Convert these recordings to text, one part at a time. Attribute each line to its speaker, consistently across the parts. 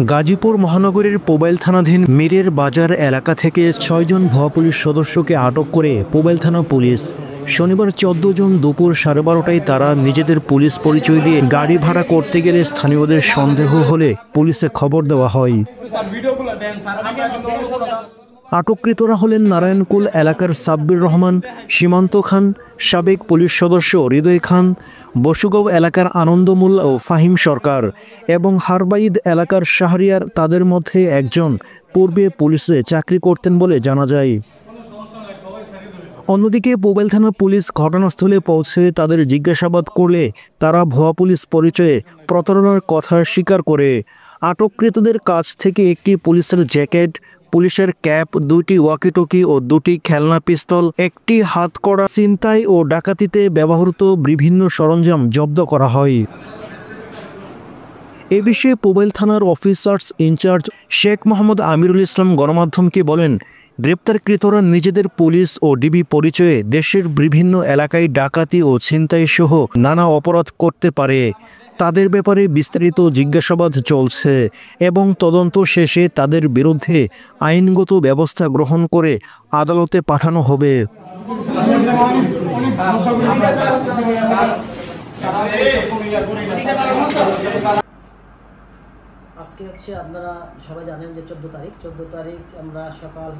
Speaker 1: গাজীপুর মহানগরীর পোবাইল থানাধীন মীরের বাজার এলাকা থেকে ৬ জন ভুয়া পুলিশ সদস্যকে আটক করে পোবাইল থানা পুলিশ। শনিবার ১৪ জুন দুপুর 12:30টায় তারা নিজেদের পুলিশ পরিচয় দিয়ে গাড়ি ভাড়া করতে গেলে স্থানীয়দের সন্দেহ হলে পুলিশে খবর দেওয়া হয়। আটককৃতরা হলেন নারায়ণকুল এলাকার সাব্বির রহমান, সীমান্ত খান, সাবেক পুলিশ সদস্য হৃদয় খান, বসুগাঁও এলাকার আনন্দমুল ও ফাহিম সরকার এবং হারবাইদ এলাকার শাহরিয়ার। তাদের মধ্যে একজন পূর্বে পুলিশে চাকরি করতেন বলে জানা যায়। অন্যদিকে পোবাইল থানার পুলিশ ঘটনাস্থলে পৌঁছে তাদের জিজ্ঞাসাবাদ করলে তারা ভুয়া পুলিশ পরিচয়ে প্রতারণার কথা স্বীকার করে। আটককৃতদের কাছ থেকে একটি পুলিশের জ্যাকেট, পুলিশের ক্যাপ, 2টি ওয়াকিটকি ও 2টি খেলনা পিস্তল, একটি হাতকড়া, ছিনতাই ও ডাকাতিতে ব্যবহৃত বিভিন্ন সরঞ্জাম জব্দ করা হয়। এ বিষয়ে পোবাইল থানার অফিসার্স ইনচার্জ শেখ মোহাম্মদ আমিরুল ইসলাম গণমাধ্যমকে বলেন, গ্রেপ্তারকৃতরা নিজেদের পুলিশ ও ডিবি পরিচয়ে দেশের বিভিন্ন এলাকায় ডাকাতি ও ছিনতাই সহ নানা অপরাধ করতে পারে। তাদের ব্যাপারে বিস্তারিত জিজ্ঞাসাবাদ চলছে এবং তদন্ত শেষে তাদের বিরুদ্ধে আইনগত ব্যবস্থা গ্রহণ করে আদালতে পাঠানো হবে।
Speaker 2: আজকে হচ্ছে আপনারা সবাই জানেন যে 14 তারিখ আমরা সকাল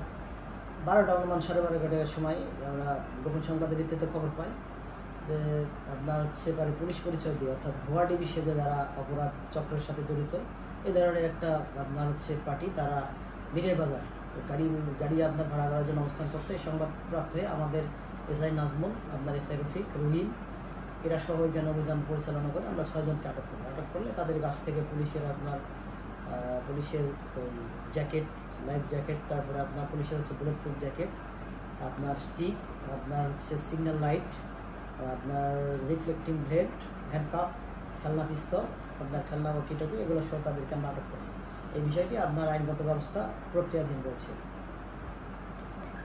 Speaker 2: 12টা অনুমান 12:30টার সময় আমরা গোপন সংবাদের ভিত্তিতে খবর পাই যে আপনার হচ্ছে পুলিশ পরিচয় দিয়ে অর্থাৎ ভুয়া ডিবি সেজে যারা অপরাধ চক্রের সাথে জড়িত এই ধরনের একটা আপনার হচ্ছে পার্টি তারা মীরের বাজার গাড়ি আপনার ভাড়া করার জন্য অবস্থান করছে। এই সংবাদ প্রাপ্ত হয়ে আমাদের এসআই নাজমুল, আপনার এসআই রফিক, রহিম এরা সহ এখানে অভিযান পরিচালনা করে আমরা 6 জনকে আটক করলে তাদের কাছ থেকে পুলিশের জ্যাকেট, লাইফ জ্যাকেট, তারপরে আপনার পুলিশের হচ্ছে বুলেট প্রুফ জ্যাকেট, আপনার স্টিক, আপনার হচ্ছে সিগন্যাল লাইট, আপনার রিফ্লেক্টিং ব্লেড, হ্যান্ডকাপ, খেলনা পিস্তল, আপনার খেলনা ওয়াকিটকি, এগুলো সহ তাদেরকে আমরা আটক করি। এই বিষয়টি আপনার আইনগত ব্যবস্থা প্রক্রিয়াধীন রয়েছে।